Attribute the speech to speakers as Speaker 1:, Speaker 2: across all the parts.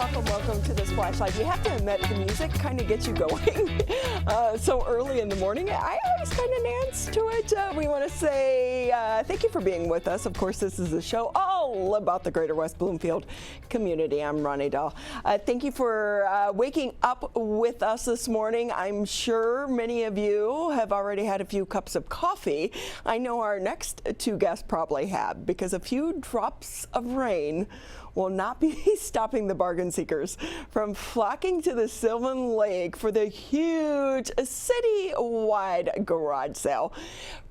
Speaker 1: welcome to this flashlight. You have to admit, the music kind of gets you going so early in the morning. I always kind of dance to it. We want to say thank you for being with us. Of course, this is a show all about the Greater West Bloomfield community. I'm Ronnie Dahl. Thank you for waking up with us this morning. I'm sure many of you have already had a few cups of coffee. I know our next two guests probably have, because a few drops of rain will not be stopping the bargain seekers from flocking to the Sylvan Lake for the huge city-wide garage sale.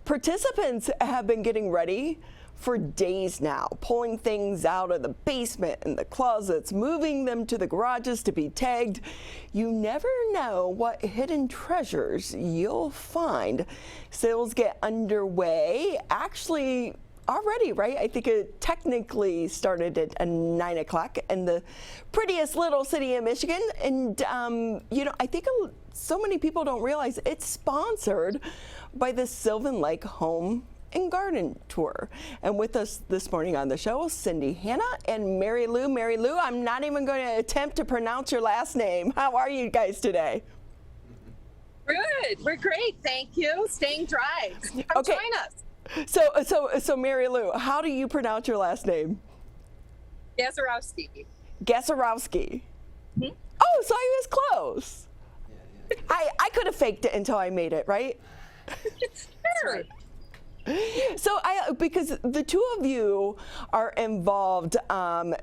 Speaker 1: Participants have been getting ready for days now, pulling things out of the basement and the closets, moving them to the garages to be tagged. You never know what hidden treasures you'll find. Sales get underway already, right? I think it technically started at 9 o'clock in the prettiest little city in Michigan. And, I think so many people don't realize it's sponsored by the Sylvan Lake Home and Garden Tour. And with us this morning on the show, Cindy, Hannah, and Marylou. Marylou, I'm not even going to attempt to pronounce your last name. How are you guys today?
Speaker 2: Good. We're great. Thank you. Staying dry. Come join us.
Speaker 1: So Marylou, how do you pronounce your last name?
Speaker 2: Gazarowski.
Speaker 1: Gazarowski. Mm-hmm. Oh, so I was close. I could have faked it until I made it, right?
Speaker 2: Sure.
Speaker 1: So because the two of you are involved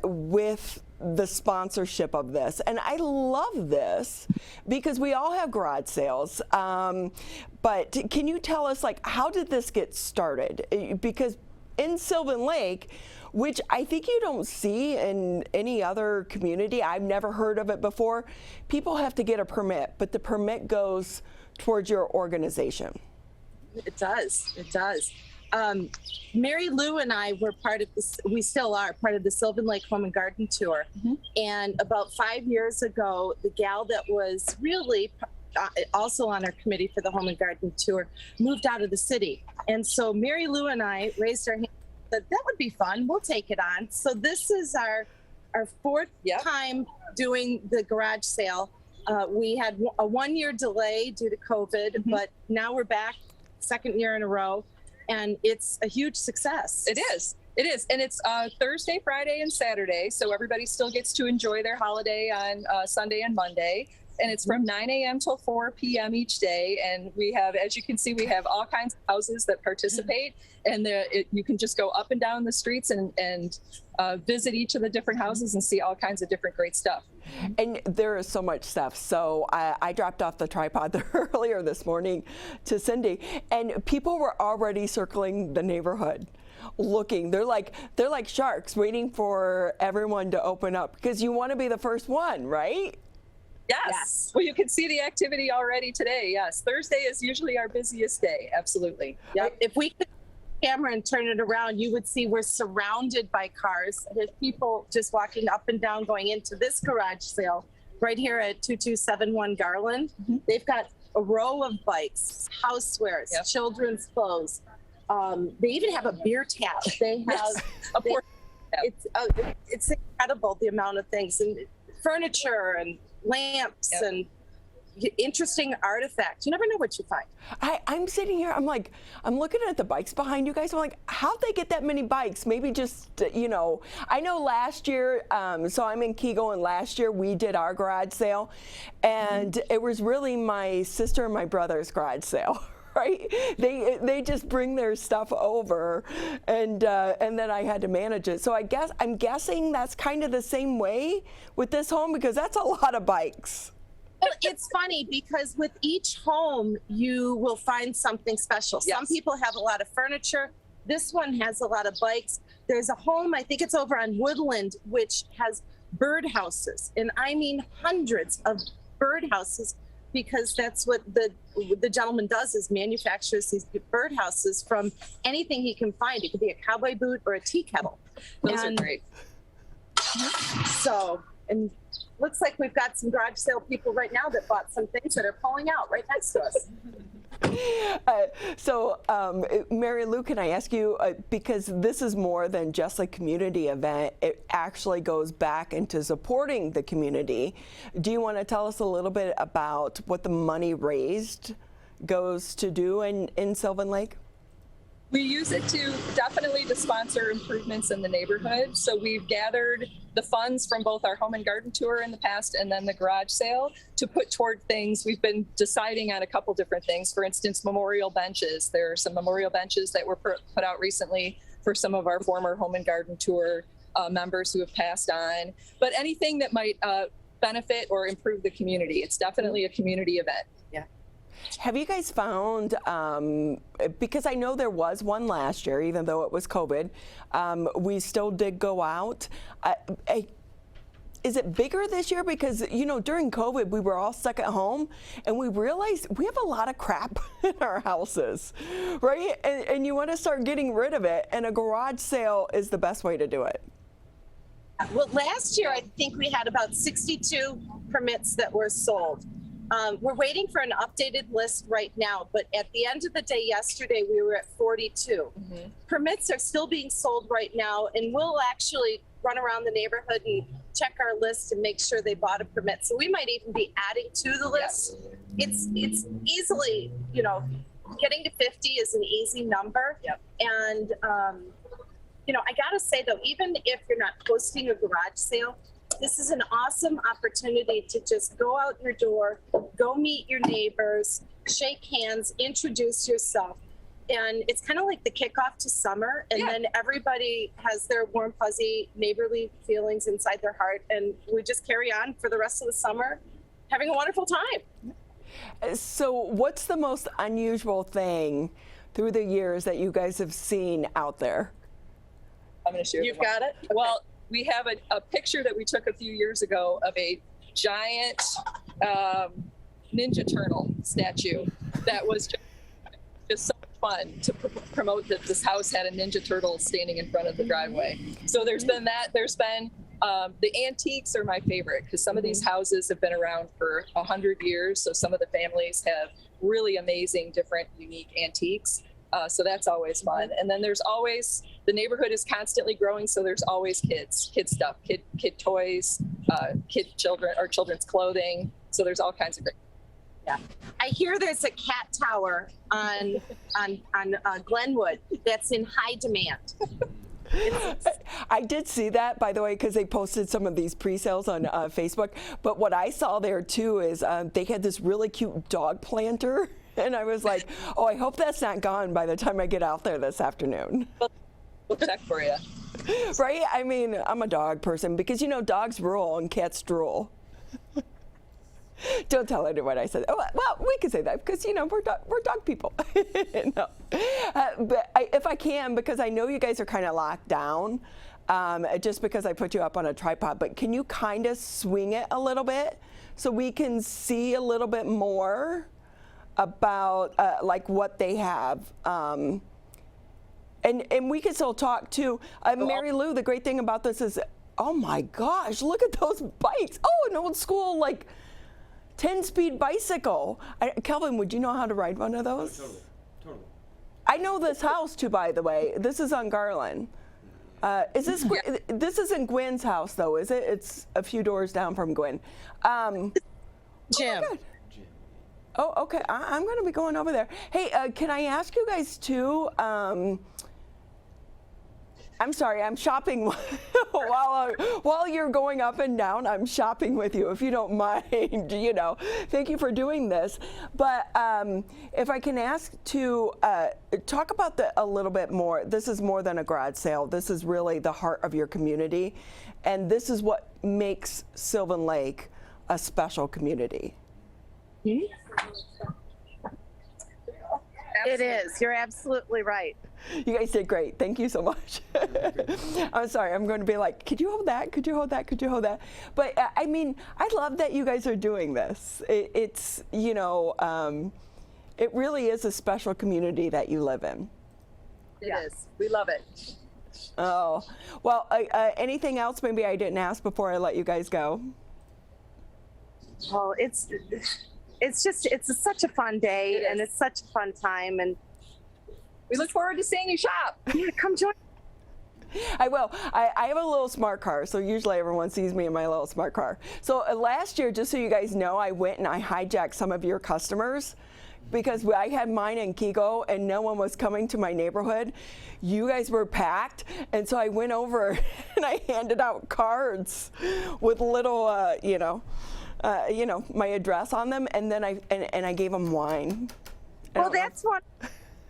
Speaker 1: with the sponsorship of this, and I love this because we all have garage sales, but can you tell us, like, how did this get started? Because in Sylvan Lake, which I think you don't see in any other community, I've never heard of it before, people have to get a permit, but the permit goes towards your organization.
Speaker 2: It does. It does. Marylou and I were part of this. We still are part of the Sylvan Lake Home and Garden Tour. Mm-hmm. And about 5 years ago, the gal that was really also on our committee for the Home and Garden Tour moved out of the city. And so Marylou and I raised our hand and said, that would be fun. We'll take it on. So this is our fourth time doing the garage sale. We had a 1 year delay due to COVID, mm-hmm. but now we're back, second year in a row. And it's a huge success.
Speaker 3: It is. It is. And it's Thursday, Friday, and Saturday. So everybody still gets to enjoy their holiday on Sunday and Monday. And it's from 9 a.m. till 4 p.m. each day. And we have, as you can see, we have all kinds of houses that participate. And you can just go up and down the streets and visit each of the different houses and see all kinds of different great stuff.
Speaker 1: And there is so much stuff. So I dropped off the tripod there earlier this morning to Cindy, and people were already circling the neighborhood looking. They're like sharks waiting for everyone to open up, because you want to be the first one, right?
Speaker 3: Yes. Well, you can see the activity already today. Yes. Thursday is usually our busiest day. Absolutely.
Speaker 2: Yep. If we could camera and turn it around, you would see we're surrounded by cars. There's people just walking up and down going into this garage sale right here at 2271 Garland. Mm-hmm. They've got a row of bikes, housewares, yep. children's clothes. They even have a beer tap. They have it's incredible, the amount of things, and furniture and lamps, yep. and interesting artifacts. You never know what you find.
Speaker 1: I'm sitting here, I'm looking at the bikes behind you guys. I'm like, how'd they get that many bikes? Maybe just, I know last year, so I'm in Kego, and last year we did our garage sale, and mm-hmm. it was really my sister and my brother's garage sale. Right? They just bring their stuff over, and then I had to manage it. So I'm guessing that's kind of the same way with this home, because that's a lot of bikes.
Speaker 2: Well, it's funny because with each home you will find something special. Yes. Some people have a lot of furniture. This one has a lot of bikes. There's a home, I think it's over on Woodland, which has birdhouses, and I mean hundreds of birdhouses, because that's what the gentleman does, is manufactures these birdhouses from anything he can find. It could be a cowboy boot or a tea kettle.
Speaker 3: Those are great.
Speaker 2: So, and looks like we've got some garage sale people right now that bought some things that are pulling out right next to us.
Speaker 1: Marylou, can I ask you, because this is more than just a community event, it actually goes back into supporting the community. Do you want to tell us a little bit about what the money raised goes to do in Sylvan Lake?
Speaker 3: We use it definitely to sponsor improvements in the neighborhood. So we've gathered the funds from both our home and garden tour in the past and then the garage sale to put toward things. We've been deciding on a couple different things. For instance, memorial benches. There are some memorial benches that were put out recently for some of our former home and garden tour members who have passed on. But anything that might benefit or improve the community. It's definitely a community event.
Speaker 2: Yeah.
Speaker 1: Have you guys found, because I know there was one last year, even though it was COVID, we still did go out. Is it bigger this year? Because, you know, during COVID, we were all stuck at home and we realized we have a lot of crap in our houses, right? And you want to start getting rid of it. And a garage sale is the best way to do it.
Speaker 2: Well, last year, I think we had about 62 permits that were sold. We're waiting for an updated list right now, but at the end of the day yesterday, we were at 42. Mm-hmm. Permits are still being sold right now, and we'll actually run around the neighborhood and check our list and make sure they bought a permit. So we might even be adding to the list. Yes. It's easily, you know, getting to 50 is an easy number. Yep. And, you know, I gotta say though, even if you're not hosting a garage sale, this is an awesome opportunity to just go out your door, go meet your neighbors, shake hands, introduce yourself. And it's kind of like the kickoff to summer. And then everybody has their warm, fuzzy, neighborly feelings inside their heart. And we just carry on for the rest of the summer, having a wonderful time.
Speaker 1: So what's the most unusual thing through the years that you guys have seen out there?
Speaker 3: I'm going to share.
Speaker 2: You've got it? Okay.
Speaker 3: Well, we have a picture that we took a few years ago of a giant Ninja Turtle statue that was just so fun to promote that this house had a Ninja Turtle standing in front of the driveway. So there's been that. There's been the antiques are my favorite because some of these houses have been around for 100 years. So some of the families have really amazing, different, unique antiques. So that's always fun. And then there's always, the neighborhood is constantly growing. So there's always kid stuff, kid toys, children's clothing. So there's all kinds of great.
Speaker 2: Yeah. I hear there's a cat tower on Glenwood that's in high demand.
Speaker 1: I did see that, by the way, because they posted some of these pre-sales on Facebook. But what I saw there too is they had this really cute dog planter. And I was like, oh, I hope that's not gone by the time I get out there this afternoon.
Speaker 3: We'll check for you.
Speaker 1: Right? I mean, I'm a dog person because, you know, dogs rule and cats drool. Don't tell anyone I said that. Oh, well, we can say that because, you know, we're dog people. No. But if I can, because I know you guys are kind of locked down, just because I put you up on a tripod, but can you kind of swing it a little bit so we can see a little bit more about like what they have? And we can still talk too. Marylou, the great thing about this is, oh my gosh, look at those bikes. Oh, an old school, like, 10-speed bicycle. Kelvin, would you know how to ride one of those?
Speaker 4: Totally.
Speaker 1: I know this house too, by the way. This is on Garland. Is this this isn't Gwen's house though, is it? It's a few doors down from Gwen.
Speaker 2: Jim.
Speaker 1: Oh, okay. I'm going to be going over there. Hey, can I ask you guys too? I'm sorry, I'm shopping while you're going up and down. I'm shopping with you, if you don't mind. You know, thank you for doing this. But if I can ask to talk about a little bit more. This is more than a garage sale. This is really the heart of your community, and this is what makes Sylvan Lake a special community.
Speaker 2: It is. You're absolutely right.
Speaker 1: You guys did great. Thank you so much. I'm sorry. I'm going to be like, could you hold that? Could you hold that? Could you hold that? But I mean, I love that you guys are doing this. It's, you know, it really is a special community that you live in.
Speaker 3: It is. We love it.
Speaker 1: Oh, well, anything else maybe I didn't ask before I let you guys go?
Speaker 2: Well, it's it's such a fun day, and it's such a fun time, and
Speaker 3: We look forward to seeing you shop.
Speaker 2: yeah, come join.
Speaker 1: I will. I have a little smart car, so usually everyone sees me in my little smart car. So last year, just so you guys know, I went and I hijacked some of your customers because I had mine in Kego and no one was coming to my neighborhood. You guys were packed, and so I went over and I handed out cards with little, my address on them, and then I gave them wine.
Speaker 2: Well, that's one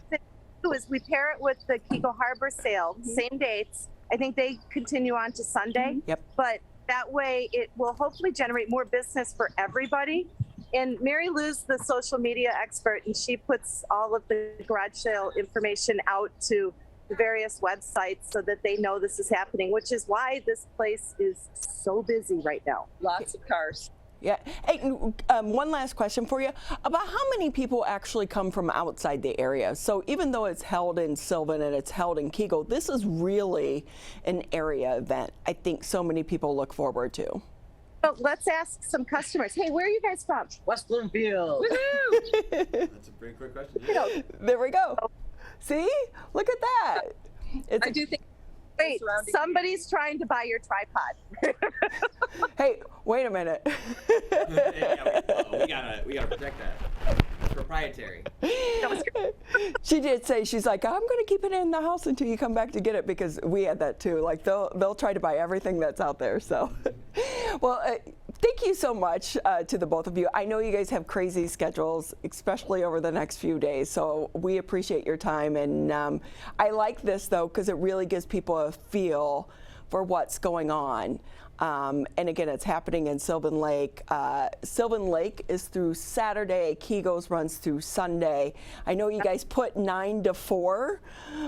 Speaker 2: thing too, is we pair it with the Kego Harbor sale, same dates. I think they continue on to Sunday.
Speaker 1: Yep.
Speaker 2: But that way it will hopefully generate more business for everybody. And Marylou's the social media expert, and she puts all of the garage sale information out to the various websites so that they know this is happening, which is why this place is so busy right now.
Speaker 3: Lots of cars.
Speaker 1: Yeah. Hey, one last question for you. About how many people actually come from outside the area? So even though it's held in Sylvan and it's held in Kego, this is really an area event I think so many people look forward to.
Speaker 2: So let's ask some customers. Hey, where are you guys from?
Speaker 4: West Bloomfield.
Speaker 3: Woohoo!
Speaker 4: That's a pretty quick question.
Speaker 1: There we go. See? Look at that.
Speaker 3: I do think
Speaker 2: Wait,
Speaker 3: surrounding
Speaker 2: somebody's trying to buy your tripod.
Speaker 1: Hey, wait a minute.
Speaker 4: we gotta protect that. It's proprietary.
Speaker 1: She did say, she's like, I'm going to keep it in the house until you come back to get it, because we had that too. Like they'll try to buy everything that's out there. So, well, thank you so much to the both of you. I know you guys have crazy schedules, especially over the next few days. So we appreciate your time. And I like this though, because it really gives people a feel for what's going on. And again, it's happening in Sylvan Lake. Sylvan Lake is through Saturday. Kego's runs through Sunday. I know you guys put 9 to 4,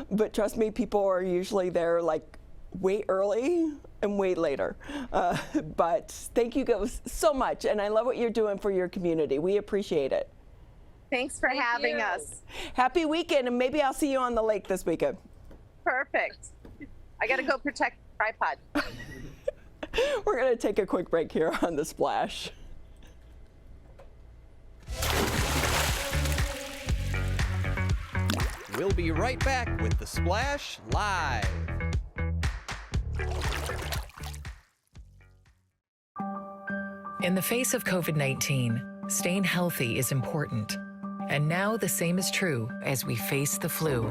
Speaker 1: but trust me, people are usually there like way early and way later. But thank you guys so much. And I love what you're doing for your community. We appreciate it.
Speaker 2: Thanks for having us.
Speaker 1: Happy weekend, and maybe I'll see you on the lake this weekend.
Speaker 2: Perfect. I got to go protect the tripod.
Speaker 1: We're going to take a quick break here on The Splash.
Speaker 5: We'll be right back with The Splash Live.
Speaker 6: In the face of COVID-19, staying healthy is important. And now the same is true as we face the flu.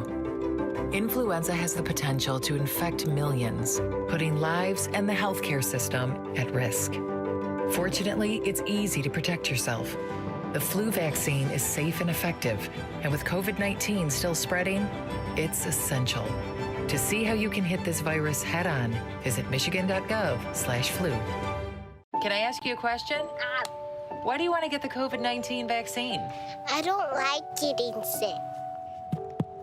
Speaker 6: Influenza has the potential to infect millions, putting lives and the healthcare system at risk. Fortunately, it's easy to protect yourself. The flu vaccine is safe and effective, and with COVID-19 still spreading, it's essential. To see how you can hit this virus head-on, visit michigan.gov/flu. Can I ask you a question? Why do you want to get the COVID-19 vaccine?
Speaker 7: I don't like getting sick.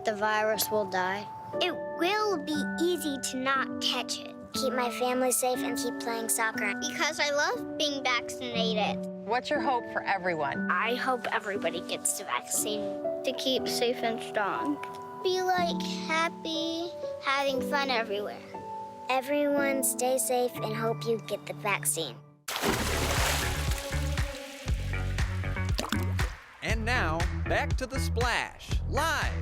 Speaker 7: The virus will die. It will be easy to not catch it. Keep my family safe and keep playing soccer. Because I love being vaccinated.
Speaker 6: What's your hope for everyone?
Speaker 7: I hope everybody gets the vaccine to keep safe and strong. Be like happy, having fun everywhere. Everyone stay safe and hope you get the vaccine.
Speaker 5: And now, back to The Splash Live.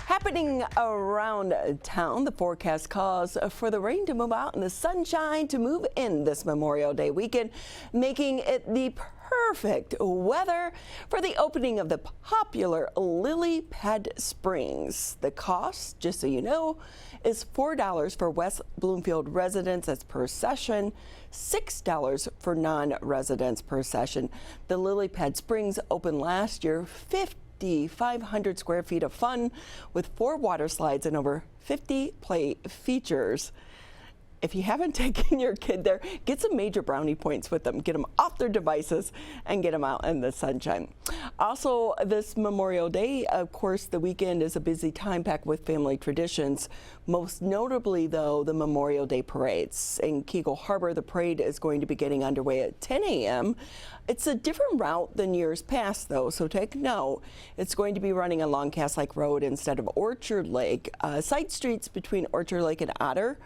Speaker 1: Happening around town, the forecast calls for the rain to move out and the sunshine to move in this Memorial Day weekend, making it the perfect weather for the opening of the popular Lily Pad Springs. The cost, just so you know, is $4 for West Bloomfield residents as per session, $6 for non-residents per session. The Lily Pad Springs opened last year, 5,500 square feet of fun with 4 water slides and over 50 play features. If you haven't taken your kid there, get some major brownie points with them. Get them off their devices and get them out in the sunshine. Also, this Memorial Day, of course, the weekend is a busy time packed with family traditions. Most notably, though, the Memorial Day parades. In Kego Harbor, the parade is going to be getting underway at 10 a.m. It's a different route than years past, though, so take note. It's going to be running along Cass Lake Road instead of Orchard Lake. Side streets between Orchard Lake and Otter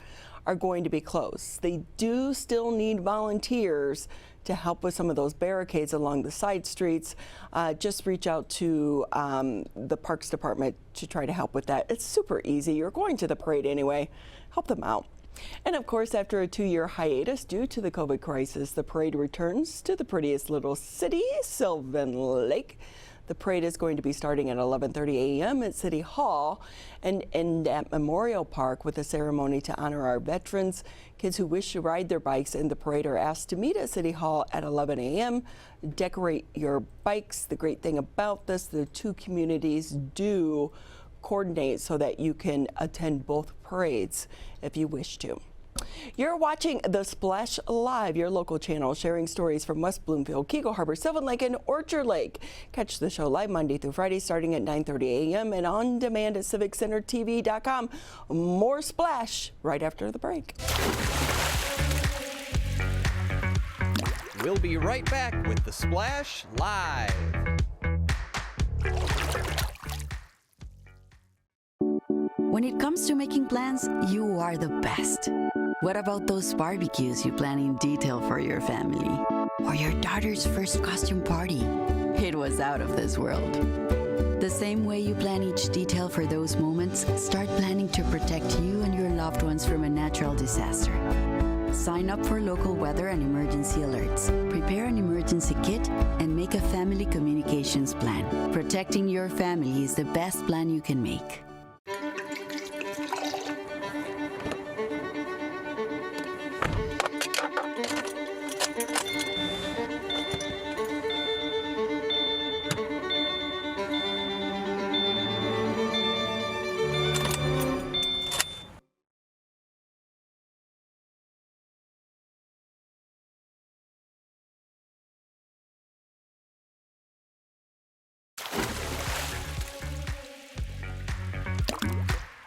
Speaker 1: are going to be closed. They do still need volunteers to help with some of those barricades along the side streets, just reach out to the Parks Department to try to help with that. It's super easy. You're going to the parade anyway. Help them out. And of course, after a 2-year hiatus due to the COVID crisis, the parade returns to the prettiest little city, Sylvan Lake. The parade is going to be starting at 11:30 a.m. at City Hall and end at Memorial Park with a ceremony to honor our veterans. Kids who wish to ride their bikes in the parade are asked to meet at City Hall at 11 a.m. Decorate your bikes. The great thing about this, the two communities do coordinate so that you can attend both parades if you wish to. You're watching The Splash Live, your local channel sharing stories from West Bloomfield, Keego Harbor, Sylvan Lake, and Orchard Lake. Catch the show live Monday through Friday starting at 9:30 a.m. and on demand at civiccentertv.com. More Splash right after the break.
Speaker 5: We'll be right back with The Splash Live.
Speaker 8: When it comes to making plans, you are the best. What about those barbecues you plan in detail for your family? Or your daughter's first costume party? It was out of this world. The same way you plan each detail for those moments, start planning to protect you and your loved ones from a natural disaster. Sign up for local weather and emergency alerts. Prepare an emergency kit and make a family communications plan. Protecting your family is the best plan you can make.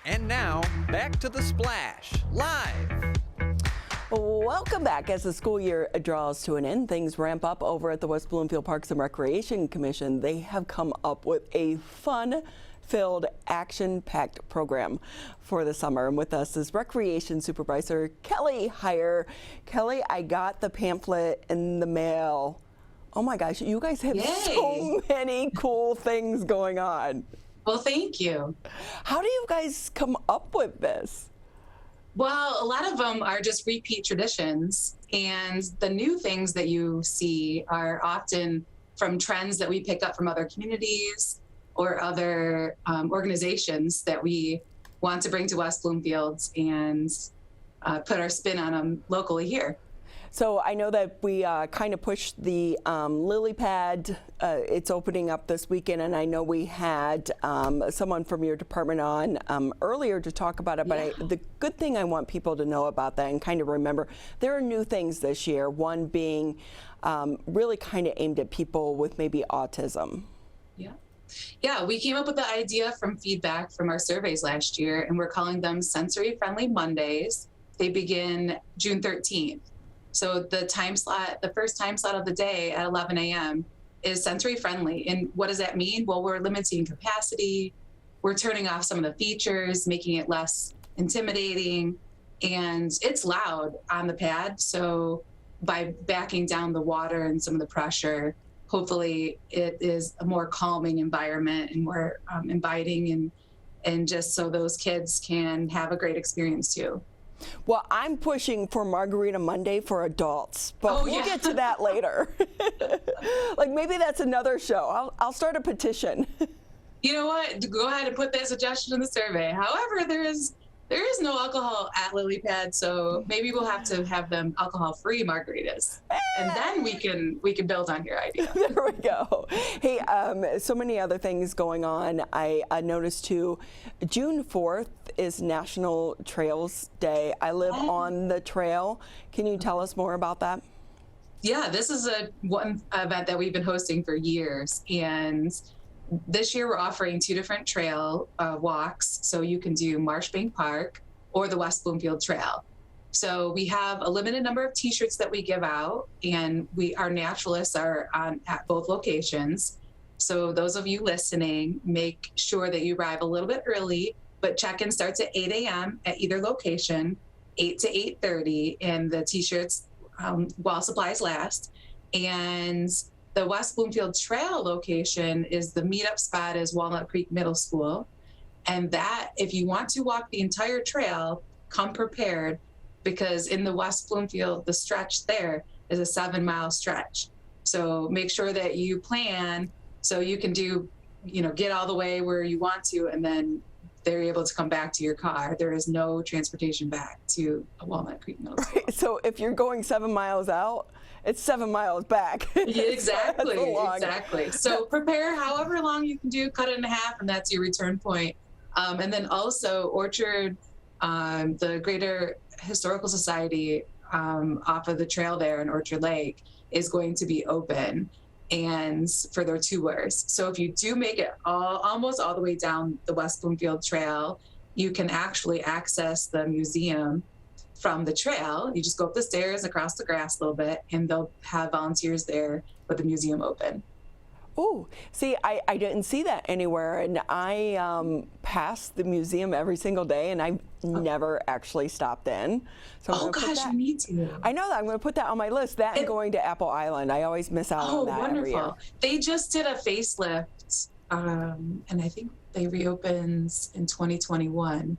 Speaker 5: And now, back to The Splash Live.
Speaker 1: Welcome back. As the school year draws to an end, things ramp up over at the West Bloomfield Parks and Recreation Commission. They have come up with a fun-filled, action-packed program for the summer. And with us is Recreation Supervisor Kelly Hyer. Kelly, I got the pamphlet in the mail. Oh my gosh, you guys have so many cool things going on.
Speaker 9: Well, thank you.
Speaker 1: How do you guys come up with this?
Speaker 9: Well, a lot of them are just repeat traditions, and the new things that you see are often from trends that we pick up from other communities or other organizations that we want to bring to West Bloomfield and put our spin on them locally here.
Speaker 1: So I know that we kind of pushed the lily pad. It's opening up this weekend, and I know we had someone from your department on earlier to talk about it. But the good thing I want people to know about that and kind of remember, there are new things this year. One being really kind of aimed at people with maybe autism.
Speaker 9: Yeah, we came up with the idea from feedback from our surveys last year, and we're calling them Sensory Friendly Mondays. They begin June 13th. So the time slot, the first time slot of the day at 11 a.m. is sensory friendly. And what does that mean? Well, we're limiting capacity. We're turning off some of the features, making it less intimidating. And it's loud on the pad. So by backing down the water and some of the pressure, hopefully it is a more calming environment and more inviting and just so those kids can have a great experience too.
Speaker 1: Well, I'm pushing for Margarita Monday for adults, but we'll get to that later. Like maybe that's another show. I'll start a petition.
Speaker 9: You know what? Go ahead and put that suggestion in the survey. However, there is no alcohol at Lily Pad, so maybe we'll have to have them alcohol-free margaritas, and then we can build on your idea.
Speaker 1: There we go. Hey, so many other things going on. I noticed too, June 4th is National Trails Day. I live on the trail. Can you tell us more about that?
Speaker 9: Yeah, this is one event that we've been hosting for years, and this year we're offering 2 different trail walks. So you can do Marshbank Park or the West Bloomfield Trail. So we have a limited number of t-shirts that we give out, and our naturalists are at both locations. So those of you listening, make sure that you arrive a little bit early, but check-in starts at 8 a.m. at either location, 8 to 8:30, and the t-shirts while supplies last. And the West Bloomfield Trail location is the meetup spot is Walnut Creek Middle School. And that, if you want to walk the entire trail, come prepared, because in the West Bloomfield, the stretch there is a 7-mile stretch. So make sure that you plan so you can do, get all the way where you want to, and then they're able to come back to your car. There is no transportation back to Walnut Creek Middle School.
Speaker 1: Right. So if you're going 7 miles out, it's 7 miles back.
Speaker 9: Yeah, exactly. So prepare however long you can do, cut it in half, and that's your return point. And then also Orchard, the Greater Historical Society off of the trail there in Orchard Lake is going to be open and for their tours. So if you do make it almost all the way down the West Bloomfield Trail, you can actually access the museum from the trail. You just go up the stairs, across the grass a little bit, and they'll have volunteers there with the museum open.
Speaker 1: Oh, see, I didn't see that anywhere, and I pass the museum every single day, and I've never actually stopped in. So
Speaker 9: oh gosh, you need to.
Speaker 1: I know that. I'm going to put that on my list. That and going to Apple Island. I always miss out on that.
Speaker 9: Oh, wonderful.
Speaker 1: Every year.
Speaker 9: They just did a facelift, and I think they reopened in 2021.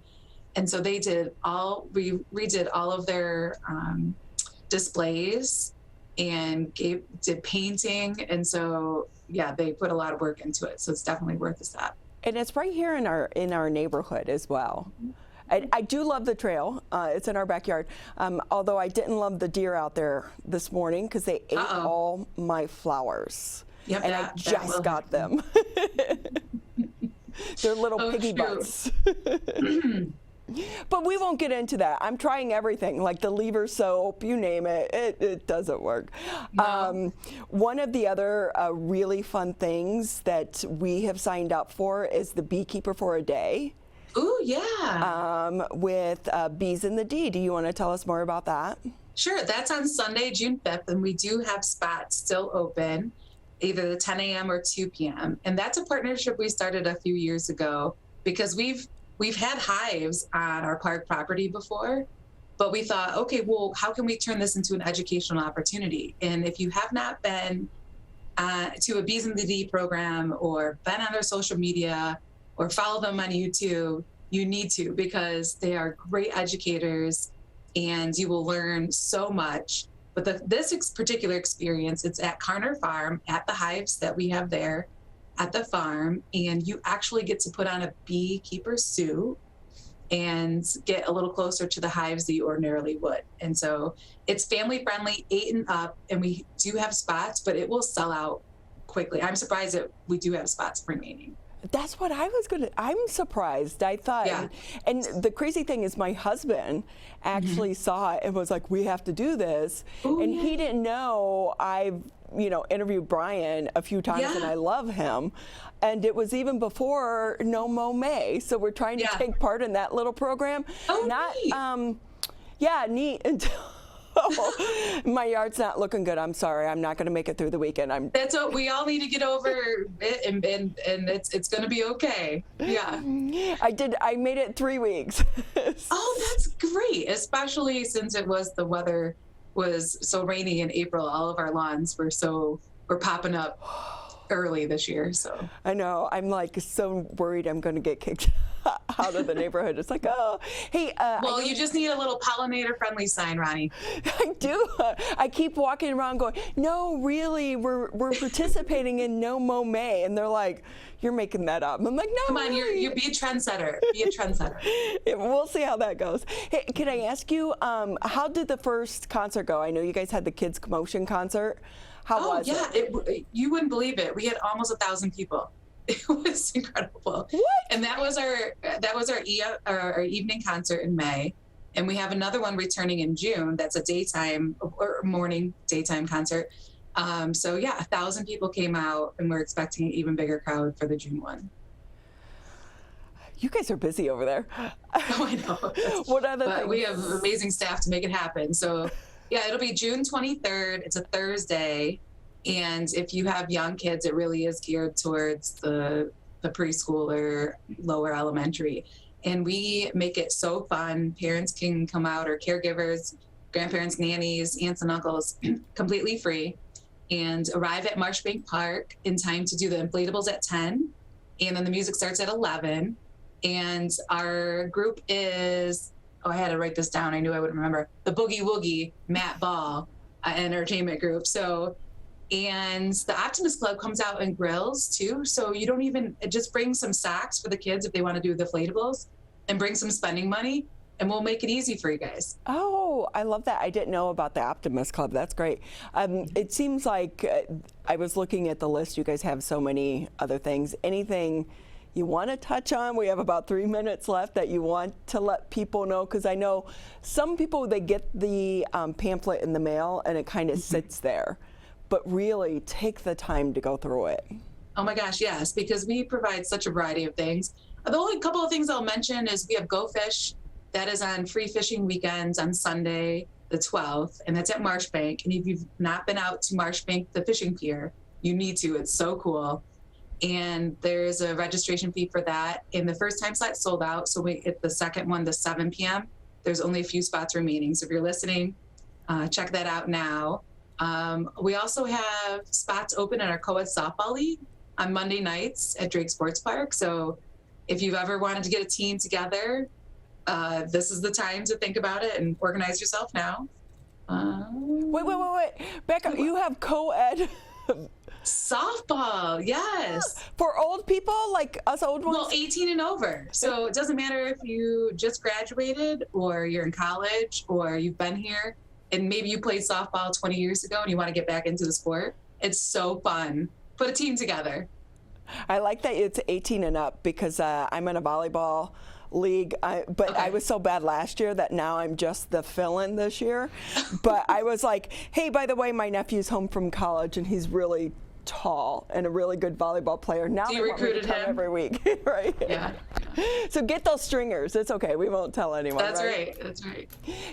Speaker 9: And so they did redid all of their displays and did painting. And so, yeah, they put a lot of work into it. So it's definitely worth a stop.
Speaker 1: And it's right here in our neighborhood as well. I do love the trail. It's in our backyard. Although I didn't love the deer out there this morning because they ate all my flowers.
Speaker 9: Yep,
Speaker 1: and I just got them. They're little piggy butts. But we won't get into that. I'm trying everything, like the lever soap, you name it. It doesn't work. No. One of the other really fun things that we have signed up for is the Beekeeper for a Day.
Speaker 9: Ooh, yeah.
Speaker 1: With Bees in the D. Do you want to tell us more about that?
Speaker 9: Sure. That's on Sunday, June 5th, and we do have spots still open, either the 10 a.m. or 2 p.m. And that's a partnership we started a few years ago because we've had hives on our park property before, but we thought, okay, well, how can we turn this into an educational opportunity? And if you have not been to a Bees in the D program or been on their social media or follow them on YouTube, you need to, because they are great educators and you will learn so much. But this particular experience, it's at Carner Farm, at the hives that we have there at the farm, and you actually get to put on a beekeeper suit and get a little closer to the hives that you ordinarily would. And so it's family friendly, 8 and up, and we do have spots, but it will sell out quickly. I'm surprised that we do have spots remaining.
Speaker 1: That's what I'm surprised. I thought,
Speaker 9: yeah.
Speaker 1: And the crazy thing is my husband actually saw it and was like, we have to do this. Ooh, and he didn't know I've interviewed Brian a few times and I love him. And it was even before No Mow May. So we're trying to take part in that little program.
Speaker 9: Oh,
Speaker 1: neat. Neat until my yard's not looking good. I'm sorry. I'm not going to make it through the weekend. That's
Speaker 9: what we all need to get over it, and it's going to be okay. Yeah.
Speaker 1: I made it 3 weeks.
Speaker 9: Oh, that's great. Especially since the weather was so rainy in April. All of our lawns were popping up early this year. So
Speaker 1: I know. I'm like so worried I'm going to get kicked out of the neighborhood. It's like, oh, hey.
Speaker 9: Well, you just need a little pollinator-friendly sign, Ronnie.
Speaker 1: I do. I keep walking around going, no, really, we're participating in No Mow May, and they're like, you're making that up. I'm like, no.
Speaker 9: Come on,
Speaker 1: really.
Speaker 9: you be a trendsetter. Be a trendsetter.
Speaker 1: We'll see how that goes. Hey, can I ask you, how did the first concert go? I know you guys had the Kids Commotion concert. How was it?
Speaker 9: You wouldn't believe it. We had almost 1,000 people. It was incredible.
Speaker 1: What?
Speaker 9: And that was our evening concert in May, and we have another one returning in June. That's a daytime or morning daytime concert. So yeah, 1,000 people came out, and we're expecting an even bigger crowd for the June one.
Speaker 1: You guys are busy over there.
Speaker 9: Oh, I know.
Speaker 1: What other things?
Speaker 9: We have amazing staff to make it happen. So yeah, it'll be June 23rd. It's a Thursday. And if you have young kids, it really is geared towards the preschooler, lower elementary. And we make it so fun. Parents can come out, or caregivers, grandparents, nannies, aunts and uncles, completely free. and arrive at Marshbank Park in time to do the inflatables at 10. And then the music starts at 11. And our group is, I had to write this down. I knew I would remember. The Boogie Woogie Matt Ball entertainment group. So, and the Optimist Club comes out and grills too. So you don't even, just bring some socks for the kids if they want to do the inflatables, and bring some spending money, and we'll make it easy for you guys.
Speaker 1: Oh, I love that. I didn't know about the Optimist Club. That's great. It seems like I was looking at the list. You guys have so many other things. Anything you want to touch on? We have about 3 minutes left that you want to let people know, because I know some people, they get the pamphlet in the mail and it kind of sits there, but really take the time to go through it.
Speaker 9: Oh my gosh, yes, because we provide such a variety of things. The only couple of things I'll mention is we have Go Fish. That is on free fishing weekends on Sunday, the 12th, and that's at Marshbank. And if you've not been out to Marshbank, the fishing pier, you need to. It's so cool. And there's a registration fee for that. And the first time slot sold out. So we at the second one, the 7 p.m., there's only a few spots remaining. So if you're listening, check that out now. We also have spots open in our co-ed softball league on Monday nights at Drake Sports Park. So if you've ever wanted to get a team together, this is the time to think about it and organize yourself now.
Speaker 1: Wait. Back up. You have co-ed
Speaker 9: softball, yes.
Speaker 1: For old people like us old ones?
Speaker 9: Well, 18 and over. So it doesn't matter if you just graduated or you're in college or you've been here and maybe you played softball 20 years ago and you want to get back into the sport. It's so fun. Put a team together.
Speaker 1: I like that it's 18 and up, because I'm in a volleyball league, but I was so bad last year that now I'm just the fill-in this year. But I was like, hey, by the way, my nephew's home from college and he's really tall and a really good volleyball player. Now
Speaker 9: you recruited him
Speaker 1: every week, right?
Speaker 9: Yeah.
Speaker 1: So get those stringers. It's okay. We won't tell anyone.
Speaker 9: That's right. That's right.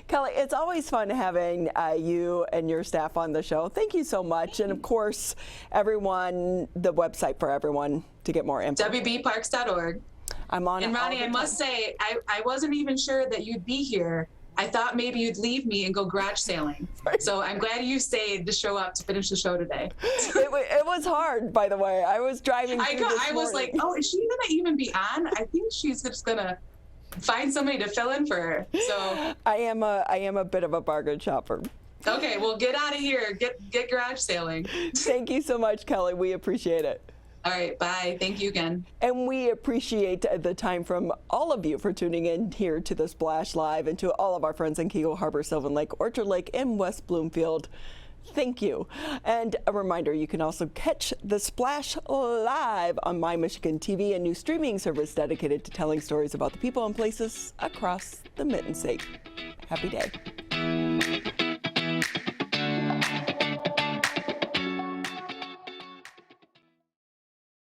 Speaker 1: Kelly, it's always fun having you and your staff on the show. Thank you so much. And of course, everyone, the website for everyone to get more info.
Speaker 9: WBparks.org.
Speaker 1: I'm on
Speaker 9: and
Speaker 1: it.
Speaker 9: Ronnie, I must say, I wasn't even sure that you'd be here. I thought maybe you'd leave me and go garage sailing. So I'm glad you stayed to show up to finish the show today.
Speaker 1: It was hard, by the way. I was driving through
Speaker 9: I was like, oh, is she going to even be on? I think she's just going to find somebody to fill in for her. So
Speaker 1: I am a bit of a bargain shopper.
Speaker 9: Okay, well, get out of here. Get garage sailing.
Speaker 1: Thank you so much, Kelly. We appreciate it.
Speaker 9: All right, bye. Thank you again.
Speaker 1: And we appreciate the time from all of you for tuning in here to the Splash Live, and to all of our friends in Kego Harbor, Sylvan Lake, Orchard Lake, and West Bloomfield. Thank you. And a reminder, you can also catch the Splash live on My Michigan TV, a new streaming service dedicated to telling stories about the people and places across the Mitten State. Happy day.